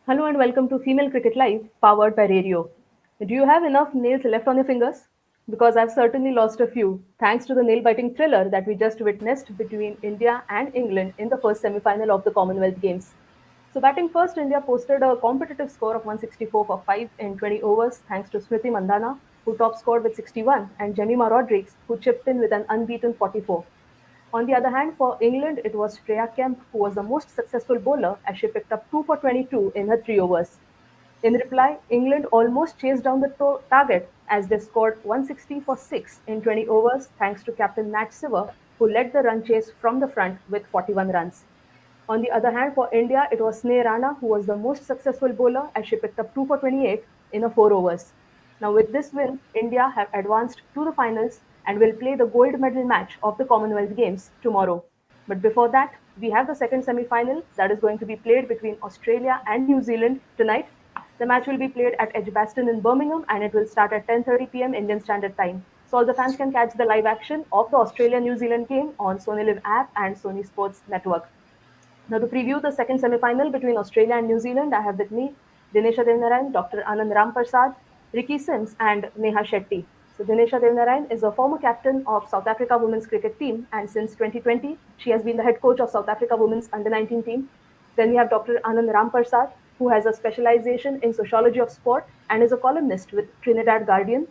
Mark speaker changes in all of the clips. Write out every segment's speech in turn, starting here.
Speaker 1: Hello and welcome to Female Cricket Live, powered by Radio. Do you have enough nails left on your fingers? Because I've certainly lost a few, thanks to the nail biting thriller that we just witnessed between India and England in the first semi final of the Commonwealth Games. So, batting first, India posted a competitive score of 164 for 5 in 20 overs, thanks to Smriti Mandhana, who top scored with 61, and Jemima Rodrigues, who chipped in with an unbeaten 44. On the other hand, for England, it was Freya Kemp who was the most successful bowler as she picked up 2 for 22 in her 3 overs. In reply, England almost chased down the target as they scored 160 for 6 in 20 overs thanks to captain Nat Siver, who led the run chase from the front with 41 runs. On the other hand, for India, it was Sneh Rana who was the most successful bowler as she picked up 2 for 28 in her 4 overs. Now, with this win, India have advanced to the finals and will play the gold medal match of the Commonwealth Games tomorrow. But before that, we have the second semi final that is going to be played between Australia and New Zealand tonight. The match will be played at Edgbaston in Birmingham and it will start at 10:30 p.m. Indian Standard Time. So all the fans can catch the live action of the Australia-New Zealand game on Sony Live app and Sony Sports Network. Now, to preview the second semi-final between Australia and New Zealand, I have with me Dinesha Devnarayan, Dr. Anand Rampersad, Ricky Sims, and Neha Shetty. So, Dinesha Devnarayan is a former captain of South Africa women's cricket team, and since 2020, she has been the head coach of South Africa women's under-19 team. Then we have Dr. Anand Rampersad, who has a specialization in sociology of sport and is a columnist with Trinidad Guardian.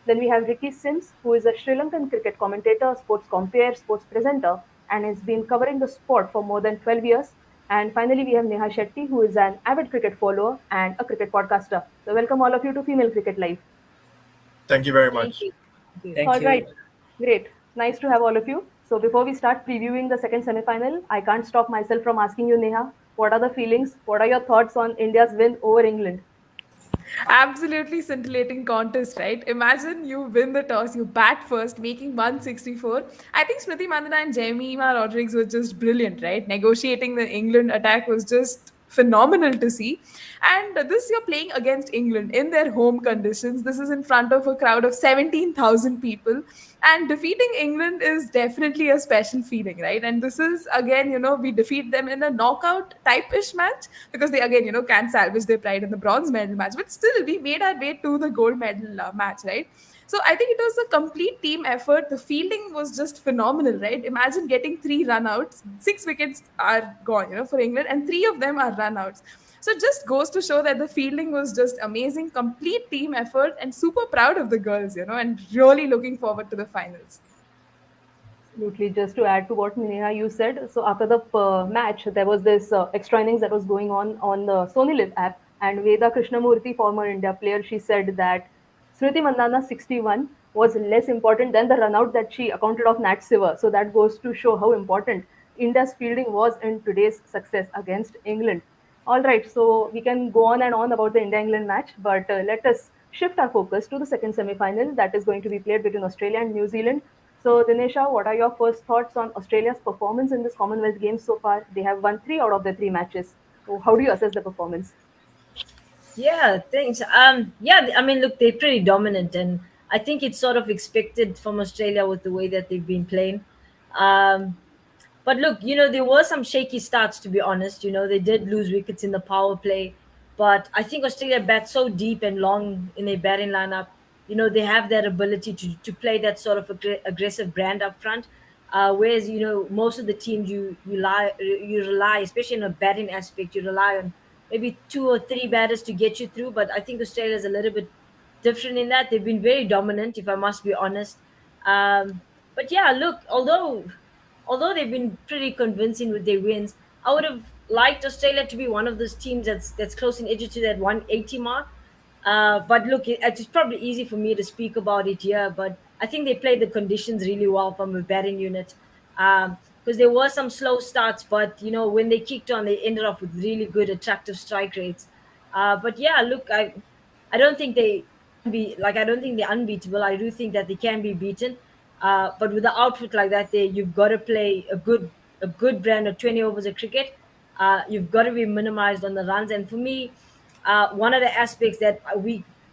Speaker 1: Then we have Ricky Sims, who is a Sri Lankan cricket commentator, sports compere, sports presenter, and has been covering the sport for more than 12 years. And finally, we have Neha Shetty, who is an avid cricket follower and a cricket podcaster. So, welcome all of you to Female Cricket Live.
Speaker 2: Thank you very
Speaker 3: Thank
Speaker 2: much.
Speaker 3: you. Thank you.
Speaker 1: All
Speaker 4: Thank
Speaker 1: right,
Speaker 4: you.
Speaker 1: great. Nice to have all of you. So, before we start previewing the second semi-final, I can't stop myself from asking you, Neha, what are the feelings? What are your thoughts on India's win over England?
Speaker 5: Absolutely scintillating contest, right? Imagine you win the toss, you bat first, making 164. I think Smriti Mandana and Jemima Rodrigues were just brilliant, right? Negotiating the England attack was just phenomenal to see. And this you're playing against England in their home conditions. This is in front of a crowd of 17,000 people. And defeating England is definitely a special feeling, right? And this is again, we defeat them in a knockout type-ish match because they again, can't salvage their pride in the bronze medal match. But still, we made our way to the gold medal match, right? So I think it was a complete team effort. The fielding was just phenomenal, right? Imagine getting three run-outs, 6 wickets are gone, for England, and three of them are run-outs. So it just goes to show that the fielding was just amazing, complete team effort, and super proud of the girls, and really looking forward to the finals.
Speaker 1: Absolutely. Just to add to what Neha you said, so after the match, there was this extra innings that was going on the Sony Live app, and Veda Krishnamurthy, former India player, she said that Smriti Mandana's 61 was less important than the run out that she accounted of Nat Siver. So that goes to show how important India's fielding was in today's success against England. All right, so we can go on and on about the India England match, but let us shift our focus to the second semi final that is going to be played between Australia and New Zealand. So, Dinesha, what are your first thoughts on Australia's performance in this Commonwealth Games so far? They have won 3 out of the 3 matches. So, how do you assess the performance?
Speaker 4: Yeah, thanks. Yeah, I mean, look, they're pretty dominant, and I think it's sort of expected from Australia with the way that they've been playing. Um, but look, there were some shaky starts, to be honest. They did lose wickets in the power play, but I think Australia bats so deep and long in their batting lineup. They have that ability to play that sort of aggressive brand up front. Whereas most of the teams you rely, especially in a batting aspect, you rely on maybe two or three batters to get you through. But I think Australia is a little bit different in that they've been very dominant, if I must be honest. But yeah, look, although they've been pretty convincing with their wins, I would have liked Australia to be one of those teams that's close in edge to that 180 mark. But look, it's probably easy for me to speak about it here, but I think they played the conditions really well from a batting unit. Because there were some slow starts, but when they kicked on, they ended up with really good, attractive strike rates. But yeah, look, I don't think I don't think they're unbeatable. I do think that they can be beaten. But with the outfit like that, you've got to play a good brand of 20 overs of cricket. You've got to be minimized on the runs. And for me, one of the aspects that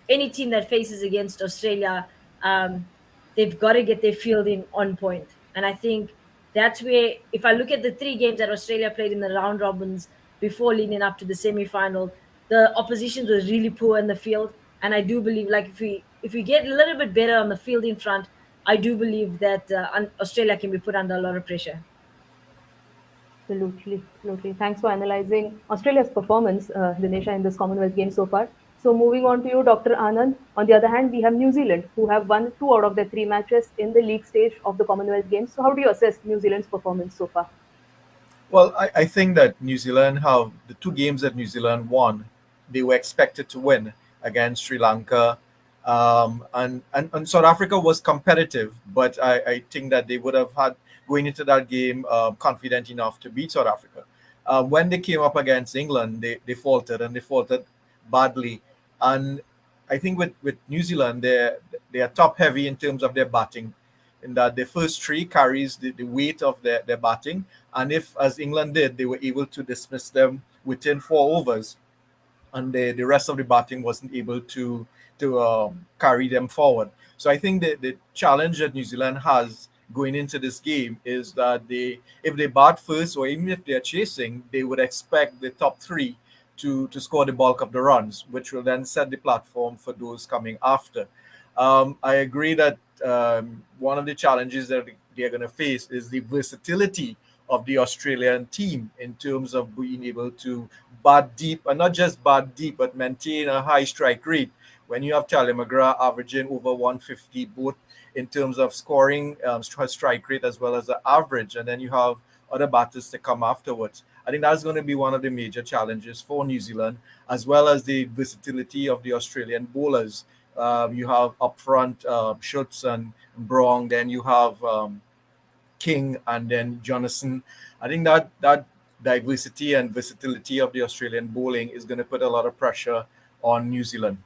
Speaker 4: any team that faces against Australia, um, they've got to get their fielding on point. And I think that's where, if I look at the three games that Australia played in the round robins before leading up to the semi final, the opposition was really poor in the field, and I do believe, like, if we get a little bit better on the field in front, I do believe that Australia can be put under a lot of pressure.
Speaker 1: Absolutely, absolutely. Thanks for analyzing Australia's performance, Dinesha, in this Commonwealth Games so far. So, moving on to you, Dr. Anand. On the other hand, we have New Zealand, who have won two out of their three matches in the league stage of the Commonwealth Games. So, how do you assess New Zealand's performance so far?
Speaker 2: Well, I think that New Zealand have the two games that New Zealand won, they were expected to win against Sri Lanka. And South Africa was competitive, but I think that they would have had going into that game confident enough to beat South Africa. When they came up against England, they faltered and they faltered badly. And I think with New Zealand, they are top heavy in terms of their batting, in that the first three carries the weight of their batting. And if, as England did, they were able to dismiss them within 4 overs, and the rest of the batting wasn't able to carry them forward. So I think the challenge that New Zealand has going into this game is that if they bat first, or even if they're chasing, they would expect the top three to score the bulk of the runs, which will then set the platform for those coming after. I agree that one of the challenges that they're going to face is the versatility of the Australian team in terms of being able to bat deep, and not just bat deep, but maintain a high strike rate. When you have Charlie McGrath averaging over 150, both in terms of scoring, strike rate, as well as the average, and then you have other batters to come afterwards. I think that's going to be one of the major challenges for New Zealand, as well as the versatility of the Australian bowlers. You have up front Schultz and Brong, then you have King, and then Jonathan. I think that diversity and versatility of the Australian bowling is going to put a lot of pressure on New Zealand.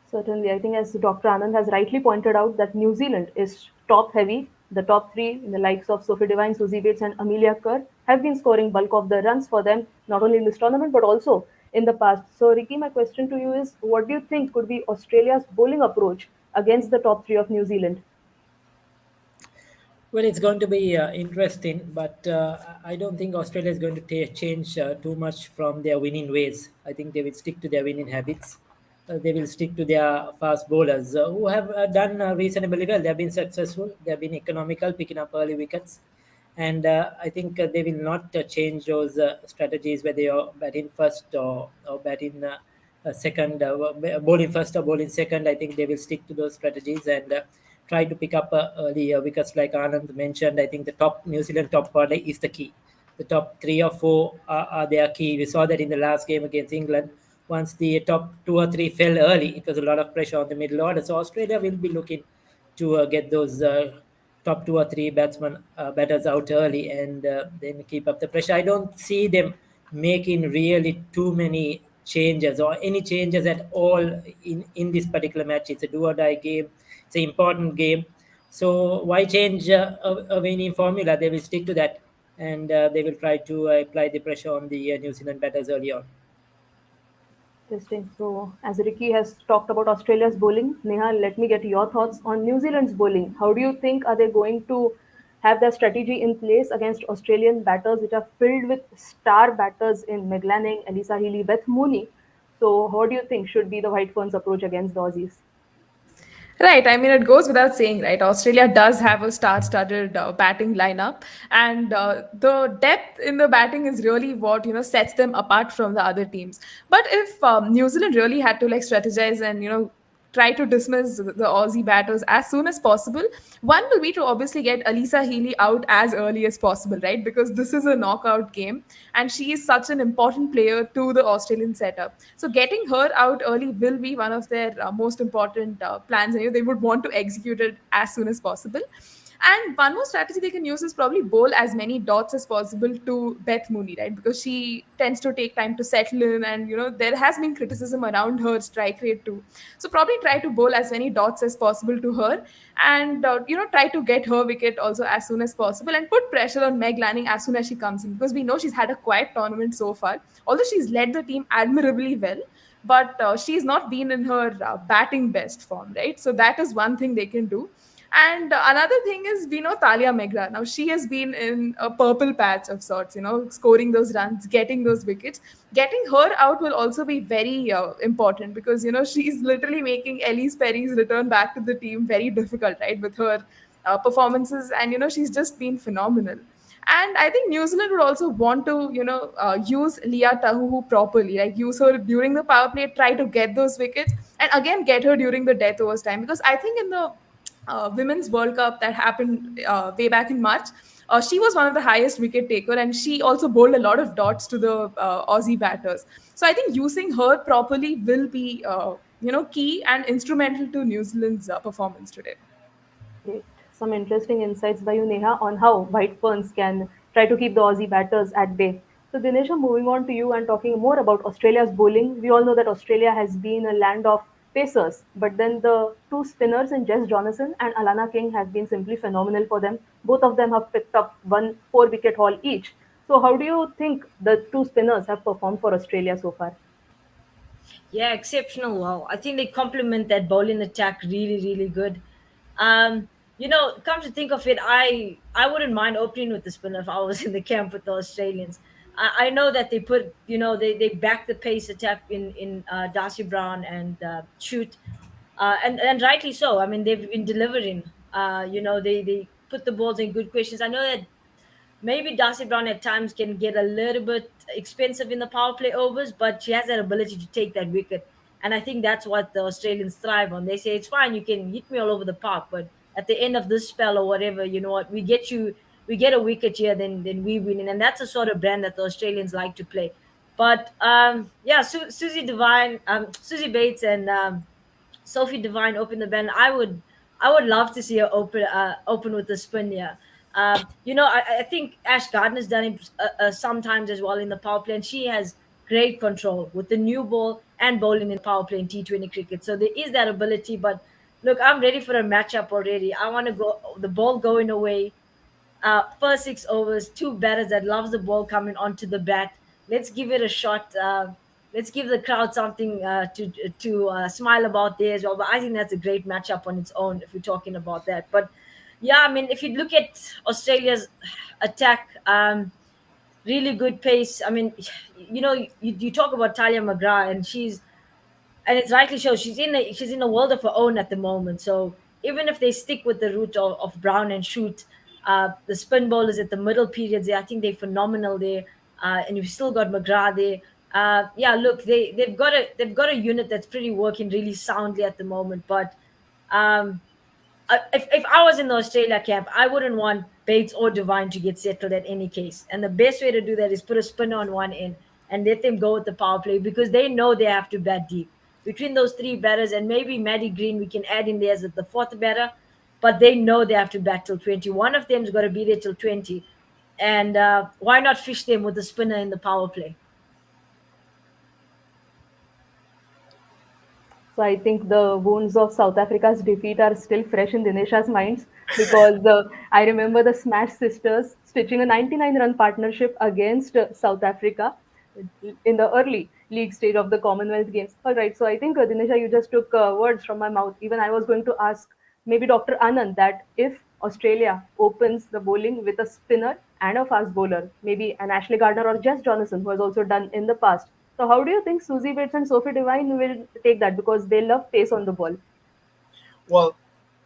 Speaker 1: Certainly, I think as Dr. Anand has rightly pointed out that New Zealand is top heavy. The top three, in the likes of Sophie Devine, Susie Bates, and Amelia Kerr, have been scoring bulk of the runs for them, not only in this tournament but also in the past. So, Ricky, my question to you is: what do you think could be Australia's bowling approach against the top three of New Zealand?
Speaker 3: Well, it's going to be interesting, but I don't think Australia is going to change too much from their winning ways. I think they will stick to their winning habits. They will stick to their fast bowlers who have done reasonably well. They have been successful. They have been economical, picking up early wickets. And I think they will not change those strategies, whether you're batting first or batting second, bowling first or bowling second. I think they will stick to those strategies and try to pick up early wickets, like Anand mentioned. I think the top New Zealand top order is the key. The top three or four are their key. We saw that in the last game against England. Once the top two or three fell early, it was a lot of pressure on the middle order. So Australia will be looking to get those top two or three batters out early, and then keep up the pressure. I don't see them making really too many changes or any changes at all in this particular match. It's a do or die game. It's an important game. So why change a winning formula? They will stick to that, and they will try to apply the pressure on the New Zealand batters early on.
Speaker 1: Interesting. So, as Ricky has talked about Australia's bowling, Neha, let me get your thoughts on New Zealand's bowling. How do you think are they going to have their strategy in place against Australian batters, which are filled with star batters in Meg Learning, Elisa Healy, Beth Mooney? So, what do you think should be the White Ferns' approach against the Aussies?
Speaker 5: Right. I mean, it goes without saying, right? Australia does have a star-studded batting lineup, and the depth in the batting is really what sets them apart from the other teams. But if New Zealand really had to like strategize and try to dismiss the Aussie batters as soon as possible, one will be to obviously get Elisa Healy out as early as possible, right? Because this is a knockout game, and she is such an important player to the Australian setup. So getting her out early will be one of their most important plans, and they would want to execute it as soon as possible. And one more strategy they can use is probably bowl as many dots as possible to Beth Mooney, right? Because she tends to take time to settle in, and there has been criticism around her strike rate too. So probably try to bowl as many dots as possible to her, and try to get her wicket also as soon as possible, and put pressure on Meg Lanning as soon as she comes in, because we know she's had a quiet tournament so far. Although she's led the team admirably well, but she's not been in her batting best form, right? So that is one thing they can do. And another thing is, we know Talia Megra. Now, she has been in a purple patch of sorts, scoring those runs, getting those wickets. Getting her out will also be very important because, she's literally making Elise Perry's return back to the team very difficult, right, with her performances. And, she's just been phenomenal. And I think New Zealand would also want to, use Leah Tahuhu properly, like use her during the power play, try to get those wickets, and again get her during the death overs time. Because I think in the Women's World Cup that happened way back in March, she was one of the highest wicket taker, and she also bowled a lot of dots to the Aussie batters. So I think using her properly will be, key and instrumental to New Zealand's performance today.
Speaker 1: Great. Some interesting insights by you, Neha, on how white ferns can try to keep the Aussie batters at bay. So, Dinesha, moving on to you and talking more about Australia's bowling. We all know that Australia has been a land of pacers, but then the two spinners in Jess Jonathan and Alana King have been simply phenomenal for them. Both of them have picked up one 4 wicket haul each. So, how do you think the two spinners have performed for Australia so far?
Speaker 4: Yeah, exceptional. Wow. I think they complement that bowling attack really, really good. Come to think of it, I wouldn't mind opening with the spinner if I was in the camp with the Australians. I know that they put, they back the pace attack in Darcy Brown and Shoot, and rightly so. I mean, they've been delivering. They put the balls in good questions. I know that maybe Darcy Brown at times can get a little bit expensive in the power play overs, but she has that ability to take that wicket. And I think that's what the Australians thrive on. They say, it's fine, you can hit me all over the park, but at the end of this spell or whatever, you know what, we get a wicket here, then we win. And that's the sort of brand that the Australians like to play. But yeah, Susie Bates and Sophie Devine open the band. I would love to see her open with the spin here. I think Ash Gardner's done it sometimes as well in the power play, and she has great control with the new ball and bowling in power play in T20 cricket. So there is that ability. But look, I'm ready for a matchup already. I want to go the ball going away. First 6 overs, two batters that loves the ball coming onto the bat. Let's give it a shot. Let's give the crowd something to smile about there as well. But I think that's a great matchup on its own if we're talking about that. But yeah, I mean, if you look at Australia's attack, really good pace. I mean, you talk about Talia McGrath, and it's rightly so. She's in a world of her own at the moment. So even if they stick with the route of Brown and Shoot, the spin bowlers at the middle periods there, I think they're phenomenal there. And you've still got McGrath there. Yeah, look, they've got a unit that's pretty working really soundly at the moment. But um, if I was in the Australia camp, I wouldn't want Bates or Devine to get settled at any case. And the best way to do that is put a spinner on one end and let them go with the power play because they know they have to bat deep. Between those three batters and maybe Maddie Green, we can add in there as the fourth batter, but they know they have to bat till 20. One of them's got to be there till 20. And why not fish them with the spinner in the power play?
Speaker 1: So I think the wounds of South Africa's defeat are still fresh in Dinesha's minds because I remember the Smash sisters stitching a 99-run partnership against South Africa in the early league stage of the Commonwealth Games. All right, so I think Dinesha, you just took words from my mouth. Even I was going to ask maybe Dr. Anand that if Australia opens the bowling with a spinner and a fast bowler, maybe an Ashley Gardner or Jess Jonathan, who has also done in the past. So, how do you think Susie Bates and Sophie Devine will take that? Because they love pace on the ball.
Speaker 2: Well,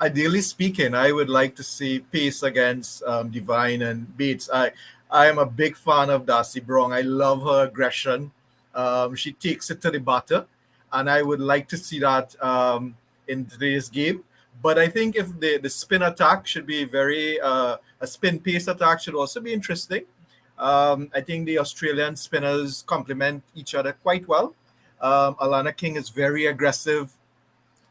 Speaker 2: ideally speaking, I would like to see pace against Divine and Bates. I am a big fan of Darcy Brown. I love her aggression. She takes it to the batter, and I would like to see that in today's game. But I think if the spin attack should be a spin pace attack should also be interesting. I think the Australian spinners complement each other quite well. Alana King is very aggressive.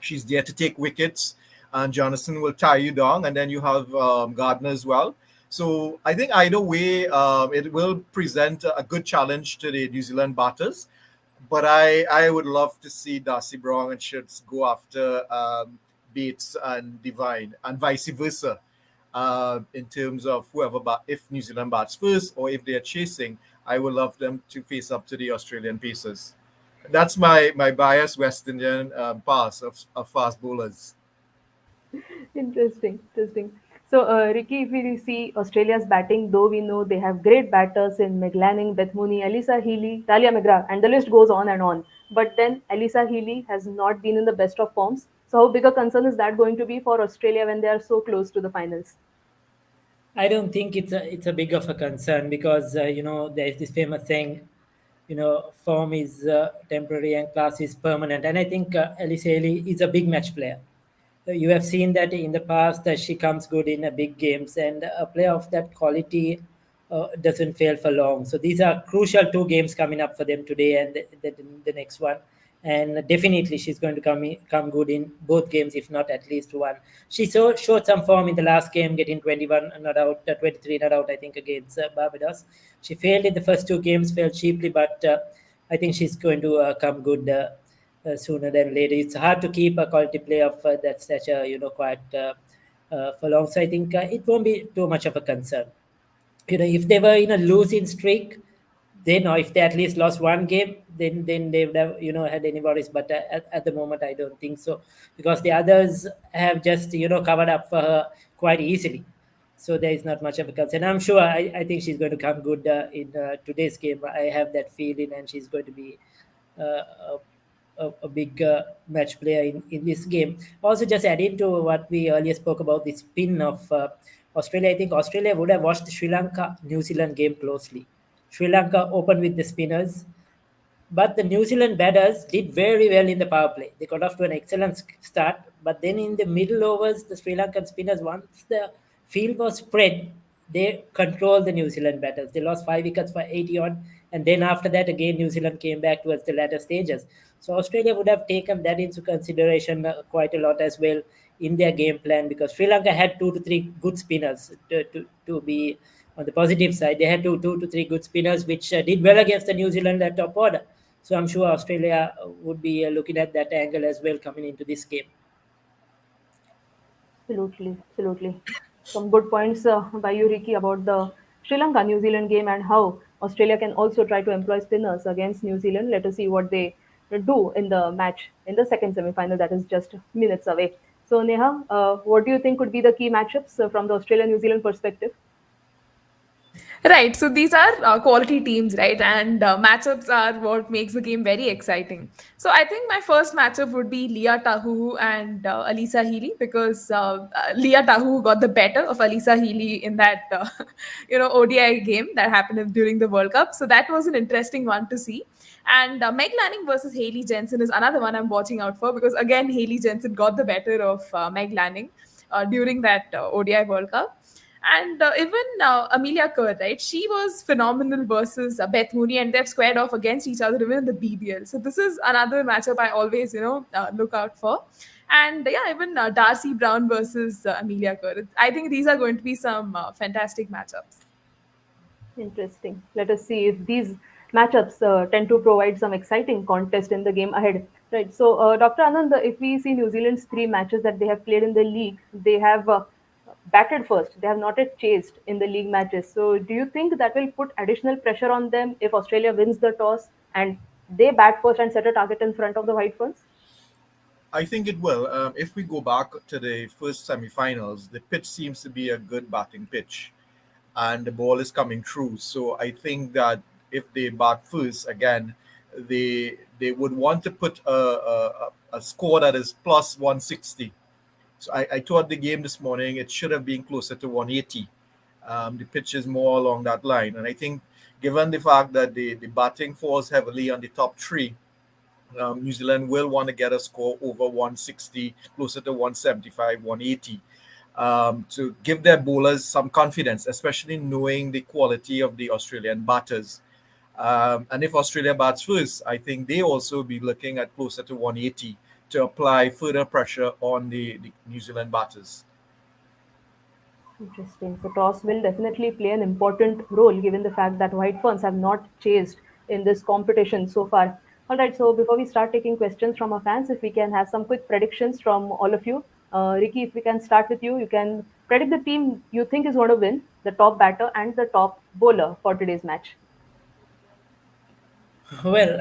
Speaker 2: She's there to take wickets, and Jonathan will tie you down, and then you have Gardner as well. So I think either way, it will present a good challenge to the New Zealand batters. But I would love to see Darcy Brown and Schutz go after Bates and Divine, and vice versa. In terms of if New Zealand bats first or if they're chasing, I would love them to face up to the Australian pacers. That's my biased West Indian pass of fast bowlers.
Speaker 1: Interesting, interesting. So, Ricky, if we see Australia's batting, though we know they have great batters in Meg Lanning, Beth Mooney, Elisa Healy, Talia McGrath, and the list goes on and on. But then Elisa Healy has not been in the best of forms. So, how big a concern is that going to be for Australia when they are so close to the finals?
Speaker 3: I don't think it's a big of a concern because there is this famous saying, form is temporary and class is permanent, and I think Elise Haley is a big match player. You have seen that in the past that she comes good in big games, and a player of that quality doesn't fail for long. So these are crucial two games coming up for them today and the next one. And definitely she's going to come good in both games, if not at least one. She showed some form in the last game, getting 21 not out, 23 not out, I think, against Barbados. She failed in the first two games, failed cheaply, but I think she's going to come good sooner than later. It's hard to keep a quality player of that stature, quite for long. So I think it won't be too much of a concern. If they were in a losing streak, then or if they at least lost one game, then they would have had any worries. But at the moment, I don't think so, because the others have just covered up for her quite easily. So there is not much of a concern. I'm sure. I think she's going to come good in today's game. I have that feeling, and she's going to be a, a big match player in this game. Also, just adding to what we earlier spoke about, the spin of Australia, I think Australia would have watched the Sri Lanka New Zealand game closely. Sri Lanka opened with the spinners, but the New Zealand batters did very well in the power play. They got off to an excellent start, but then in the middle overs, the Sri Lankan spinners, once the field was spread, they controlled the New Zealand batters. They lost 5 wickets for 80 on, and then after that, again, New Zealand came back towards the latter stages. So Australia would have taken that into consideration quite a lot as well in their game plan, because Sri Lanka had 2 to 3 good spinners to be on the positive side. They had two to three good spinners, which did well against the New Zealand top order. So I'm sure Australia would be looking at that angle as well coming into this game.
Speaker 1: Absolutely, absolutely. Some good points by you, Ricky, about the Sri Lanka New Zealand game and how Australia can also try to employ spinners against New Zealand. Let us see what they do in the match in the second semi-final that is just minutes away. So, Neha, what do you think could be the key matchups from the Australia New Zealand perspective?
Speaker 5: Right. So these are quality teams, right? And matchups are what makes the game very exciting. So I think my first matchup would be Leah Tahu and Alisa Healy, because Leah Tahu got the better of Alisa Healy in that ODI game that happened during the World Cup. So that was an interesting one to see. And Meg Lanning versus Haley Jensen is another one I'm watching out for, because again Haley Jensen got the better of Meg Lanning during that ODI World Cup. And even Amelia Kerr, right? She was phenomenal versus Beth Mooney, and they've squared off against each other even in the BBL. So this is another matchup I always, look out for. And yeah, even Darcy Brown versus Amelia Kerr. I think these are going to be some fantastic matchups.
Speaker 1: Interesting. Let us see if these matchups tend to provide some exciting contest in the game ahead. Right. So, Dr. Anand, if we see New Zealand's three matches that they have played in the league, they have batted first. They have not yet chased in the league matches. So, do you think that will put additional pressure on them if Australia wins the toss and they bat first and set a target in front of the White Ferns?
Speaker 2: I think it will. If we go back to the first semi-finals, the pitch seems to be a good batting pitch, and the ball is coming through. So I think that if they bat first again, they would want to put a score that is plus 160. So I thought the game this morning it should have been closer to 180. The pitch is more along that line, and I think given the fact that the batting falls heavily on the top three, New Zealand will want to get a score over 160, closer to 175, 180, to give their bowlers some confidence, especially knowing the quality of the Australian batters. And if Australia bats first, I think they also be looking at closer to 180 to apply further pressure on the New Zealand batters.
Speaker 1: Interesting. So toss will definitely play an important role given the fact that White Ferns have not chased in this competition so far. All right. So before we start taking questions from our fans, if we can have some quick predictions from all of you. Ricky, if we can start with you, you can predict the team you think is going to win, the top batter and the top bowler for today's match.
Speaker 3: Well,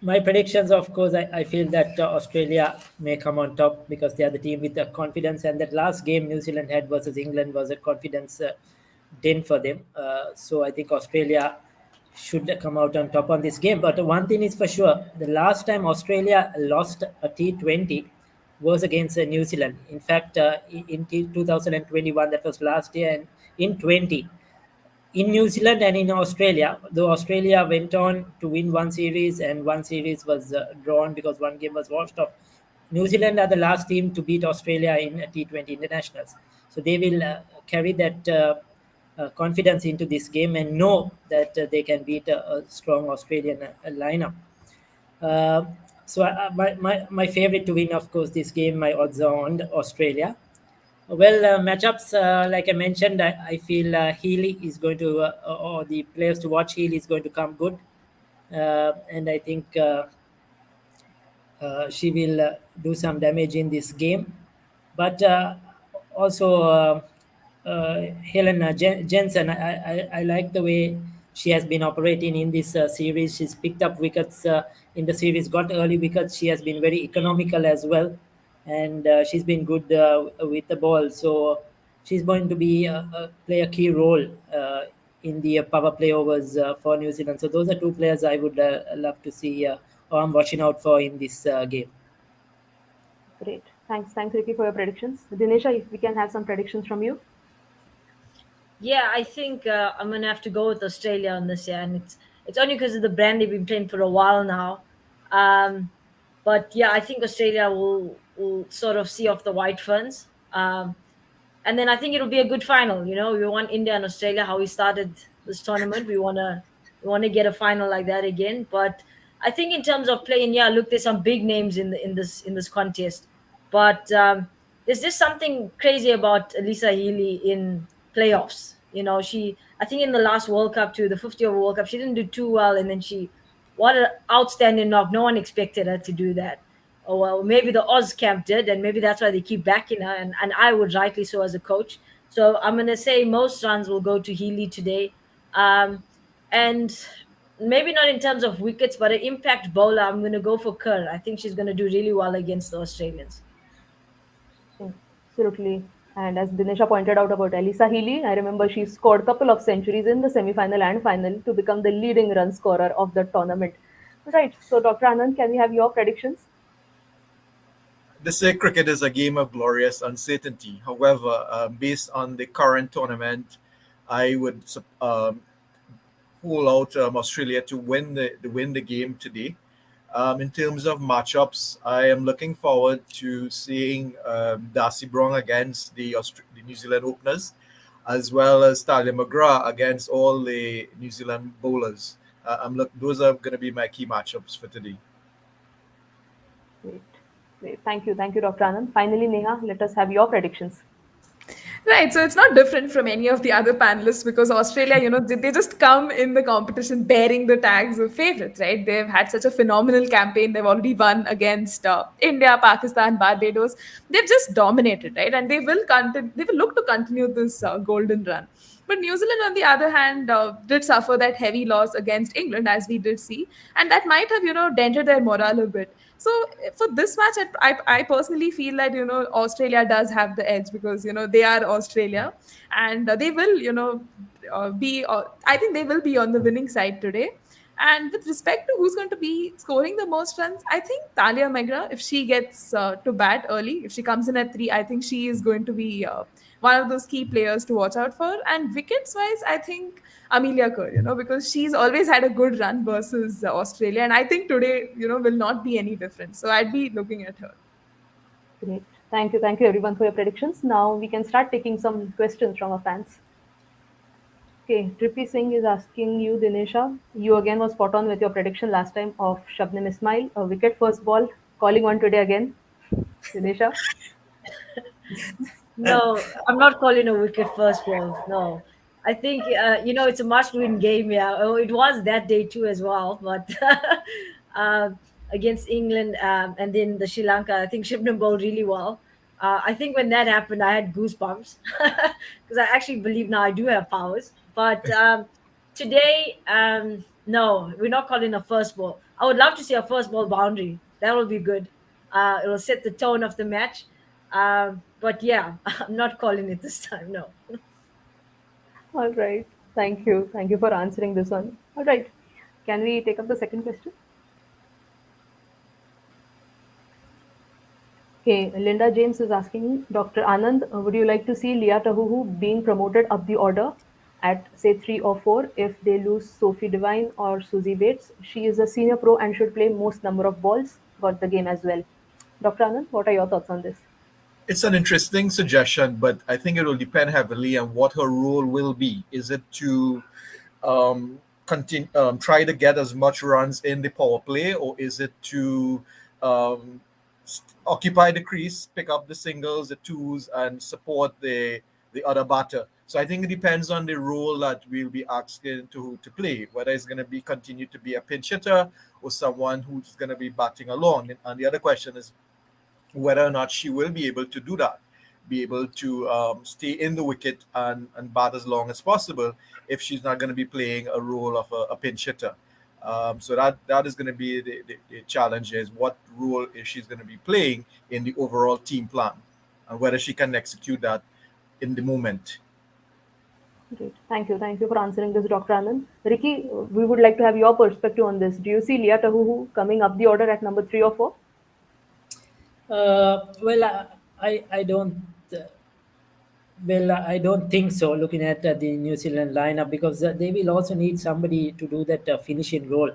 Speaker 3: My predictions, of course, I feel that Australia may come on top because they are the team with the confidence. And that last game New Zealand had versus England was a confidence dent for them. So I think Australia should come out on top on this game. But one thing is for sure: the last time Australia lost a T20 was against New Zealand. In fact, in 2021, that was last year, and in 20 in New Zealand and in Australia, though Australia went on to win one series and one series was drawn because one game was washed off. New Zealand are the last team to beat Australia in T20 internationals. So they will carry that confidence into this game and know that they can beat a strong Australian lineup. Uh, my favorite to win, of course, this game, my odds are on Australia. Well, matchups, like I mentioned, I feel Healy is going to, or the players to watch Healy is going to come good. And I think she will do some damage in this game. But also, Helen Jensen, I like the way she has been operating in this series. She's picked up wickets in the series, got early wickets. She has been very economical as well, and she's been good with the ball. So she's going to be play a key role in the power play overs for New Zealand. So those are two players I would love to see, or I'm watching out for in this game.
Speaker 1: Great. Thanks, Ricky, for your predictions. Dinesha, if we can have some predictions from you.
Speaker 4: Yeah, I think I'm gonna have to go with Australia on this year, and it's only because of the brand they've been playing for a while now. Um, but yeah, I think Australia will sort of see off the White Ferns. And then I think it'll be a good final. You know, we want India and Australia how we started this tournament. We wanna get a final like that again. But I think in terms of playing, yeah, look, there's some big names in this contest, but there's just something crazy about Lisa Healy in playoffs. You know, I think in the last World Cup too, the 50 over World Cup, she didn't do too well, and then what an outstanding knock! No one expected her to do that. Oh well, maybe the Oz camp did, and maybe that's why they keep backing her, and I would rightly so as a coach. So I'm gonna say most runs will go to Healy today, and maybe not in terms of wickets, but an impact bowler. I'm gonna go for Kerr. I think she's gonna do really well against the Australians.
Speaker 1: Absolutely. And as Dinesha pointed out about Elisa Healy, I remember she scored a couple of centuries in the semi-final and final to become the leading run scorer of the tournament. Right. So, Dr. Anand, can we have your predictions?
Speaker 2: They say cricket is a game of glorious uncertainty. However, based on the current tournament, I would pull out Australia to win the game today. In terms of matchups, I am looking forward to seeing Darcy Brown against the New Zealand openers, as well as Talia McGrath against all the New Zealand bowlers. Those are going to be my key matchups for today.
Speaker 1: Great. Great. Thank you, Dr. Anand. Finally, Neha, let us have your predictions.
Speaker 5: Right, so it's not different from any of the other panelists because Australia, they just come in the competition bearing the tags of favorites, right? They've had such a phenomenal campaign. They've already won against India, Pakistan, Barbados. They've just dominated, right? And they will look to continue this golden run. But New Zealand, on the other hand, did suffer that heavy loss against England, as we did see, and that might have, dented their morale a bit. So for this match, I personally feel that Australia does have the edge because they are Australia, and they will be. I think they will be on the winning side today. And with respect to who's going to be scoring the most runs, I think Talia McGrath, if she gets to bat early, if she comes in at 3, I think she is going to be one of those key players to watch out for. And wickets wise, I think Amelia Kerr, because she's always had a good run versus Australia. And I think today, will not be any different. So I'd be looking at her.
Speaker 1: Great. Thank you everyone for your predictions. Now we can start taking some questions from our fans. Okay, Trippy Singh is asking you, Dinesha. You again was spot on with your prediction last time of Shabnim Ismail, a wicket first ball, calling one today again. Dinesha.
Speaker 4: No, I'm not calling a wicket first ball. No, I think it's a must-win game. Yeah, oh, it was that day too as well. But against England and then the Sri Lanka, I think Shipman bowled really well. I think when that happened, I had goosebumps because I actually believe now I do have powers. But today, No, we're not calling a first ball. I would love to see a first ball boundary. That will be good. It will set the tone of the match. But yeah, I'm not calling it this time. No.
Speaker 1: All right. Thank you. Thank you for answering this one. All right. Can we take up the second question? Okay. Linda James is asking Dr. Anand, would you like to see Leah Tahuhu being promoted up the order at say 3 or 4 if they lose Sophie Devine or Susie Bates? She is a senior pro and should play most number of balls. Got the game as well. Dr. Anand, what are your thoughts on this?
Speaker 2: It's an interesting suggestion, but I think it will depend heavily on what her role will be. Is it to continue try to get as much runs in the power play, or is it to um, occupy the crease, pick up the singles, the twos, and support the other batter? So I think it depends on the role that we'll be asking to play, whether it's going to be continue to be a pinch hitter or someone who's going to be batting along. And the other question is whether or not she will be able to do that, be able to stay in the wicket and bat as long as possible if she's not going to be playing a role of a pinch hitter. So that is going to be the challenge is what role is she's going to be playing in the overall team plan and whether she can execute that in the moment.
Speaker 1: Great. Thank you. Thank you for answering this, Dr. Anand. Ricky, we would like to have your perspective on this. Do you see Leah Tahuhu coming up the order at number 3 or 4?
Speaker 3: Well, I don't. Uh, I don't think so. Looking at the New Zealand lineup, because they will also need somebody to do that finishing role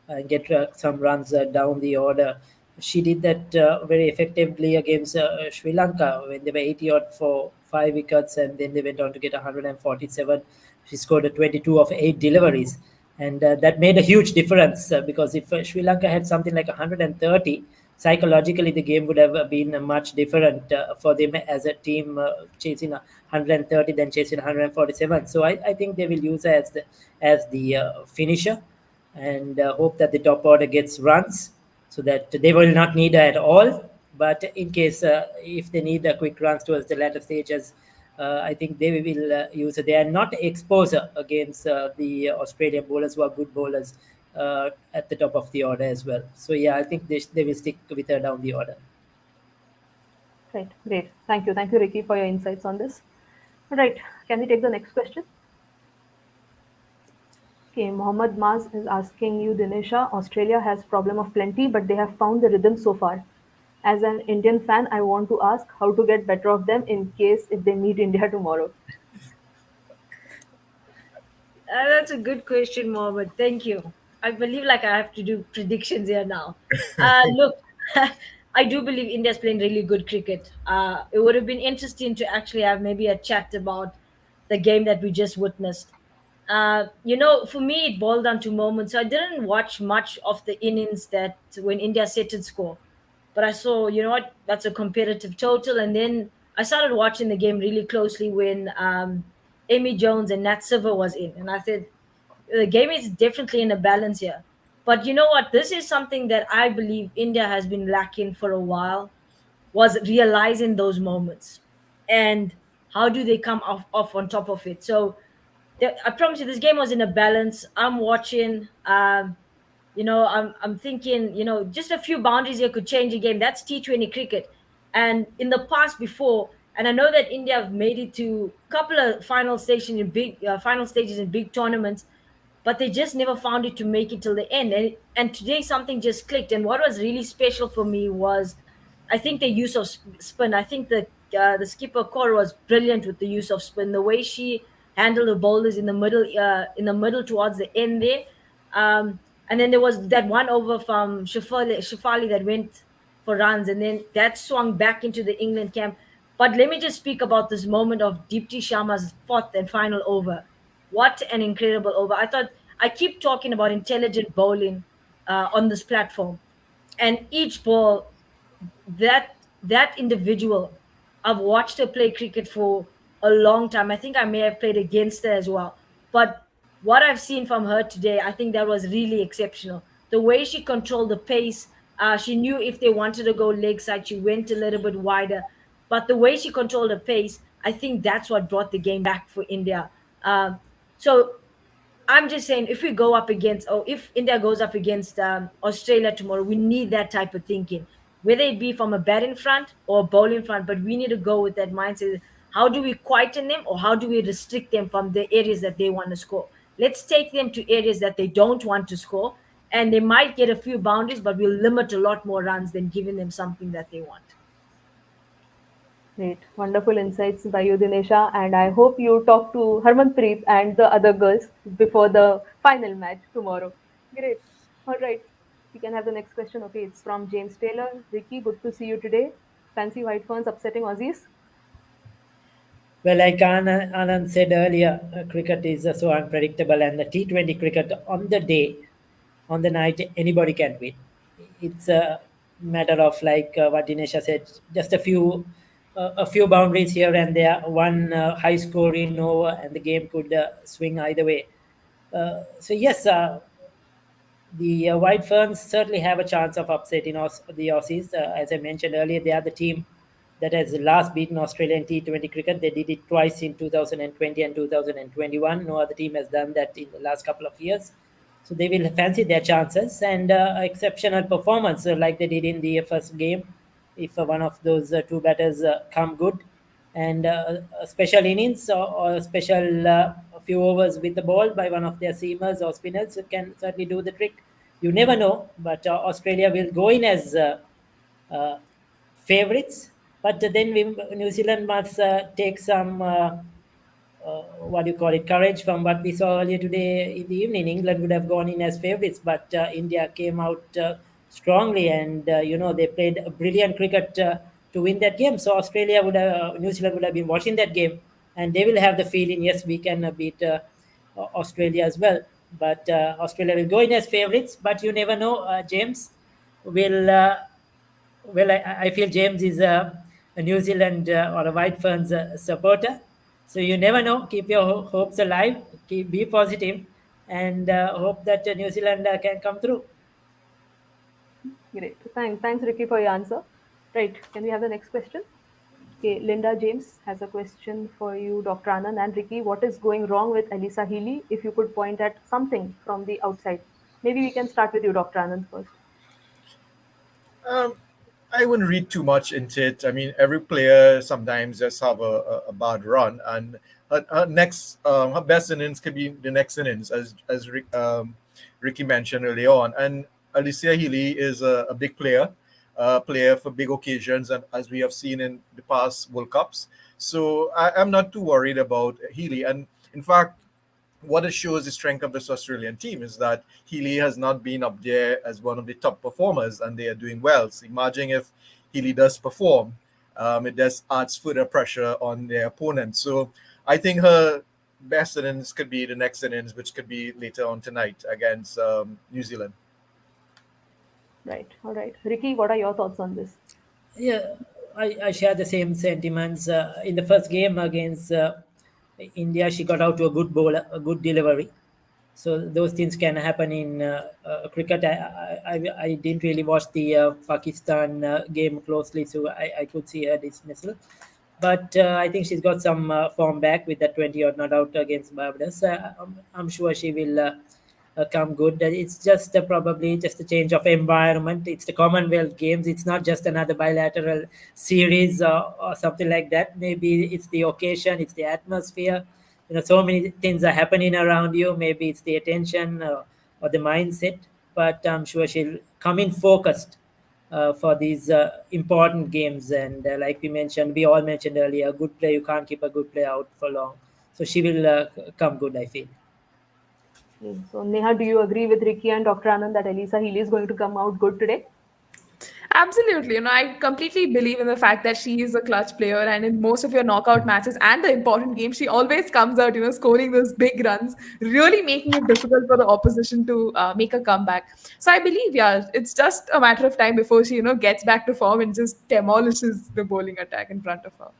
Speaker 3: and get some runs down the order. She did that very effectively against Sri Lanka when they were 80 odd for 5 wickets, and then they went on to get 147. She scored a 22 of 8 deliveries, and that made a huge difference because if Sri Lanka had something like 130, psychologically the game would have been much different for them as a team, chasing 130 then chasing 147. So I think they will use her as the finisher, and hope that the top order gets runs so that they will not need her at all. But in case if they need quick runs towards the latter stages, I think they will use her. They are not expose her against the Australian bowlers who are good bowlers at the top of the order as well. So yeah, I think they will stick with her down the order.
Speaker 1: Right. Great. Thank you. Thank you, Ricky, for your insights on this. All right. Can we take the next question? Okay. Mohammed Maz is asking you, Dinesha, Australia has problem of plenty, but they have found the rhythm so far. As an Indian fan, I want to ask how to get better of them in case if they meet India tomorrow.
Speaker 4: That's a good question, Mohammed. Thank you. I believe like I have to do predictions here now. Look, I do believe India's playing really good cricket. It would have been interesting to actually have maybe a chat about the game that we just witnessed. For me, it boiled down to moments. I didn't watch much of the innings that when India set its score, but I saw, what, that's a competitive total. And then I started watching the game really closely when Amy Jones and Nat Silver was in, and I said the game is definitely in a balance here. But you know what? This is something that I believe India has been lacking for a while, was realizing those moments and how do they come off on top of it. So I promise you, this game was in a balance. I'm watching. I'm thinking, just a few boundaries here could change the game. That's T20 cricket. And in the past before, and I know that India have made it to a couple of final stages in big tournaments, but they just never found it to make it till the end. And today something just clicked. And what was really special for me was, I think the use of spin. I think the skipper core was brilliant with the use of spin. The way she handled the bowlers in the middle towards the end there. And then there was that one over from Shafali that went for runs, and then that swung back into the England camp. But let me just speak about this moment of Deepti Sharma's fourth and final over. What an incredible over! I keep talking about intelligent bowling on this platform, and each ball, that individual, I've watched her play cricket for a long time. I think I may have played against her as well, but what I've seen from her today, I think that was really exceptional. The way she controlled the pace, she knew if they wanted to go leg side, she went a little bit wider, but the way she controlled the pace, I think that's what brought the game back for India. So I'm just saying, if we go up against, or if India goes up against Australia tomorrow, we need that type of thinking, whether it be from a batting front or a bowling front. But we need to go with that mindset. How do we quieten them, or how do we restrict them from the areas that they want to score? Let's take them to areas that they don't want to score, and they might get a few boundaries, but we'll limit a lot more runs than giving them something that they want.
Speaker 1: Great. Wonderful insights by you, Dinesha. And I hope you talk to Harmanpreet and the other girls before the final match tomorrow. Great. All right. We can have the next question. Okay, it's from James Taylor. Ricky, good to see you today. Fancy white ferns upsetting Aussies?
Speaker 3: Well, like Anand said earlier, cricket is so unpredictable, and the T20 cricket on the day, on the night, anybody can win. It's a matter of like what Dinesha said, just a few boundaries here and there, one high scoring over, and the game could swing either way. So yes, the White Ferns certainly have a chance of upsetting the Aussies. As I mentioned earlier, they are the team that has last beaten Australia in T20 cricket. They did it twice in 2020 and 2021. No other team has done that in the last couple of years. So they will fancy their chances and exceptional performance like they did in the first game. If one of those two batters come good, and a special innings or a special few overs with the ball by one of their seamers or spinners can certainly do the trick. You never know, but Australia will go in as uh, favorites, but then New Zealand must take some what do you call it, courage from what we saw earlier today in the evening. England would have gone in as favourites, but India came out strongly, and they played a brilliant cricket to win that game. So New Zealand would have been watching that game, and they will have the feeling, yes, we can beat Australia as well. But Australia will go in as favourites, but you never know. James will. I feel James is a New Zealand or a White Ferns supporter. So you never know. Keep your hopes alive. Be positive, and hope that New Zealand can come through.
Speaker 1: Great. Thanks, Ricky, for your answer. Right. Can we have the next question? Okay, Linda James has a question for you, Dr. Anand and Ricky. What is going wrong with Elisa Healy? If you could point at something from the outside. Maybe we can start with you, Dr. Anand, first.
Speaker 2: Um, I wouldn't read too much into it. I mean, every player sometimes just have a bad run, and her best innings could be the next innings, as Ricky mentioned earlier on. And Alicia Healy is a big player, player for big occasions, and as we have seen in the past World Cups. So I'm not too worried about Healy. And in fact, what it shows the strength of this Australian team is that Healy has not been up there as one of the top performers, and they are doing well. So imagine if Healy does perform, it just adds further pressure on their opponent. So I think her best innings could be the next innings, which could be later on tonight against New Zealand.
Speaker 1: Right. All right. Ricky, what are your thoughts on this?
Speaker 3: Yeah, I share the same sentiments. In the first game against India, she got out to a good bowl, a good delivery. So those things can happen in cricket. I didn't really watch the Pakistan game closely, so I could see her dismissal. But I think she's got some form back with that 20 odd not out against Barbados. I'm sure she will come good. It's just probably just a change of environment. It's the Commonwealth Games. It's not just another bilateral series or something like that. Maybe it's the occasion, it's the atmosphere. So many things are happening around you. Maybe it's the attention or the mindset. But I'm sure she'll come in focused for these important games. And like we all mentioned earlier, a good player, you can't keep a good player out for long. So she will come good, I feel.
Speaker 1: So, Neha, do you agree with Ricky and Dr. Anand that Elisa Healy is going to come out good today?
Speaker 5: Absolutely. I completely believe in the fact that she is a clutch player, and in most of your knockout matches and the important games, she always comes out, scoring those big runs, really making it difficult for the opposition to make a comeback. So I believe, yeah, it's just a matter of time before she, gets back to form and just demolishes the bowling attack in front of her.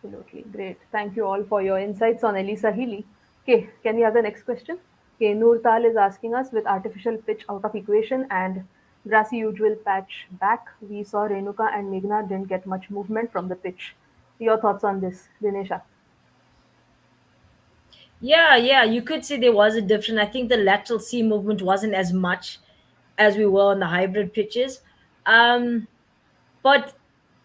Speaker 1: Absolutely. Great. Thank you all for your insights on Elisa Healy. Okay, can we have the next question? Okay, Noor Tal is asking us, with artificial pitch out of equation and grassy usual patch back, we saw Renuka and Meghna didn't get much movement from the pitch. Your thoughts on this, Dinesha?
Speaker 4: Yeah, yeah, you could say there was a difference. I think the lateral C movement wasn't as much as we were on the hybrid pitches. Um, but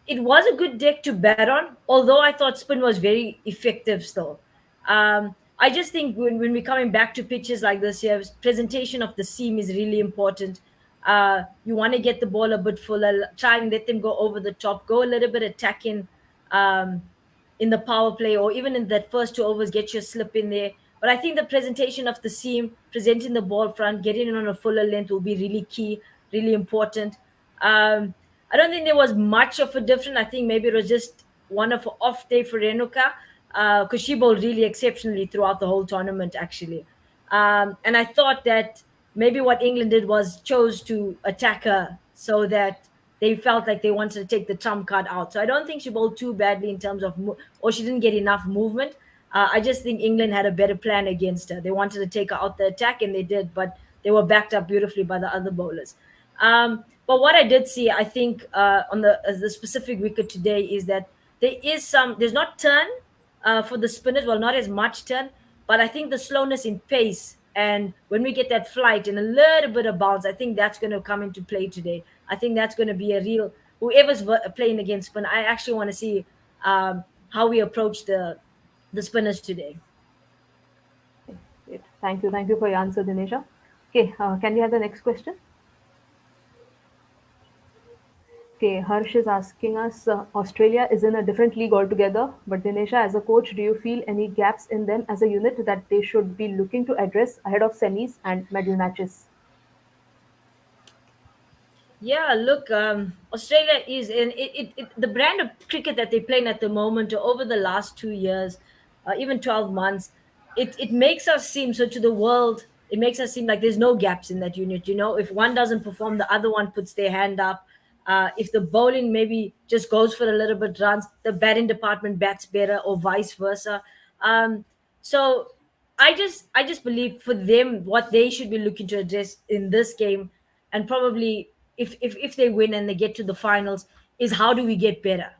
Speaker 4: it was a good deck to bet on, although I thought spin was very effective still. I just think when we're coming back to pitches like this here, presentation of the seam is really important. You want to get the ball a bit fuller, try and let them go over the top, go a little bit attacking um, in the power play, or even in that first 2 overs, get your slip in there. But I think the presentation of the seam, presenting the ball front, getting it on a fuller length will be really key, really important. Um, I don't think there was much of a difference. I think maybe it was just one of an off day for Renuka because she bowled really exceptionally throughout the whole tournament, actually. And I thought that maybe what England did was chose to attack her so that they felt like they wanted to take the trump card out. So I don't think she bowled too badly in terms of, or she didn't get enough movement. I just think England had a better plan against her. They wanted to take her out the attack, and they did, but they were backed up beautifully by the other bowlers. But what I did see, I think, on the specific wicket today is that there's not turn for the spinners. Well, not as much turn, but I think the slowness in pace and when we get that flight and a little bit of bounce, I think that's going to come into play today. I think that's going to be a real whoever's playing against spin. I actually want to see how we approach the spinners today.
Speaker 1: Great. Thank you for your answer, Dinesha. Okay, can we have the next question? Okay, Harsh is asking us Australia is in a different league altogether, but Dinesha, as a coach, do you feel any gaps in them as a unit that they should be looking to address ahead of semis and medal matches?
Speaker 4: Yeah, look, Australia is in the brand of cricket that they're playing at the moment over the last 2 years, even 12 months. It makes us seem so to the world. It makes us seem like there's no gaps in that unit. You know, if one doesn't perform, the other one puts their hand up. If the bowling maybe just goes for a little bit runs, the batting department bats better, or vice versa. So I just believe for them what they should be looking to address in this game, and probably if they win and they get to the finals, is how do we get better.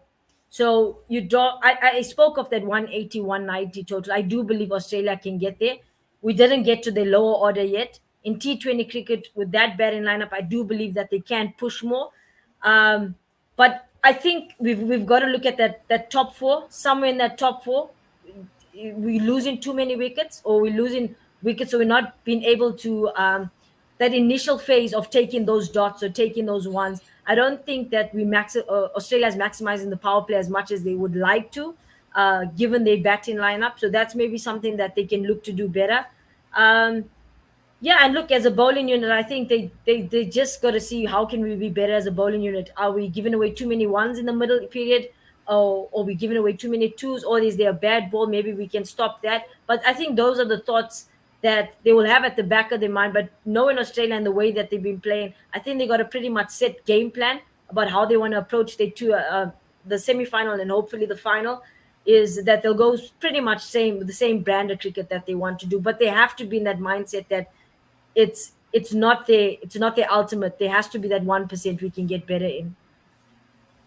Speaker 4: So you don't I spoke of that 180, 190 total. I do believe Australia can get there. We didn't get to the lower order yet in T20 cricket with that batting lineup. I do believe that they can push more. But I think we've got to look at that top four. Somewhere in that top four, we losing too many wickets, or we're losing wickets, so we're not being able to that initial phase of taking those dots or taking those ones. I don't think that Australia is maximizing the power play as much as they would like to, given their batting lineup. So that's maybe something that they can look to do better. um, yeah, and look, as a bowling unit, I think they just got to see how can we be better as a bowling unit. Are we giving away too many ones in the middle period, or we giving away too many twos, or is there a bad ball? Maybe we can stop that. But I think those are the thoughts that they will have at the back of their mind. But knowing Australia and the way that they've been playing, I think they got a pretty much set game plan about how they want to approach the semi-final and hopefully the final. Is that they'll go pretty much the same brand of cricket that they want to do, but they have to be in that mindset that it's not the ultimate. There has to be that 1% we can get better in.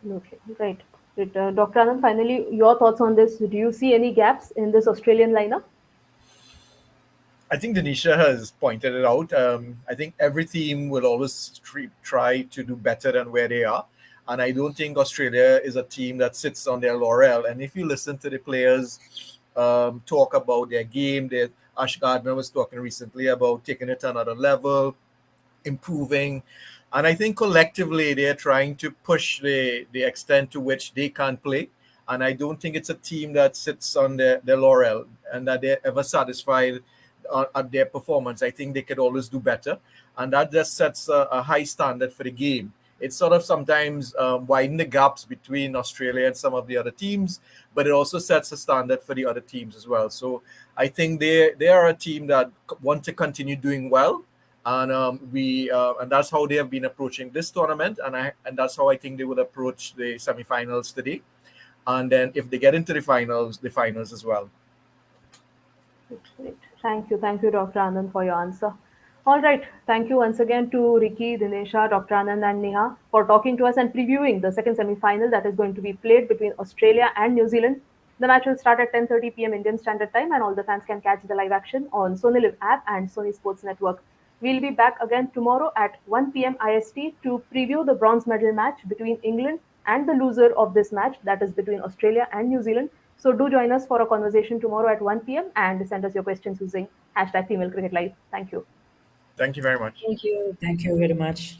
Speaker 1: Okay, right. Right. Dr. Anand, finally, your thoughts on this. Do you see any gaps in this Australian lineup?
Speaker 2: I think Denisha has pointed it out. I think every team will always try to do better than where they are. And I don't think Australia is a team that sits on their laurel. And if you listen to the players talk about their game, Ash Gardner was talking recently about taking it to another level, improving. And I think collectively they're trying to push the extent to which they can play. And I don't think it's a team that sits on their laurel and that they're ever satisfied at their performance. I think they could always do better. And that just sets a high standard for the game. It sort of sometimes widen the gaps between Australia and some of the other teams, but it also sets a standard for the other teams as well. So I think they are a team that want to continue doing well, and and that's how they have been approaching this tournament, and that's how I think they will approach the semi-finals today, and then if they get into the finals as well.
Speaker 1: Great. Thank you, Dr. Anand, for your answer. All right. Thank you once again to Ricky, Dinesha, Dr. Anand, and Neha for talking to us and previewing the second semi-final that is going to be played between Australia and New Zealand. The match will start at 10:30 p.m. Indian Standard Time, and all the fans can catch the live action on Sony Live app and Sony Sports Network. We'll be back again tomorrow at 1 p.m. IST to preview the bronze medal match between England and the loser of this match, that is between Australia and New Zealand. So do join us for a conversation tomorrow at 1 p.m. and send us your questions using hashtag Female Cricket Live. Thank you.
Speaker 2: Thank you very much.
Speaker 4: Thank you.
Speaker 3: Thank you very much.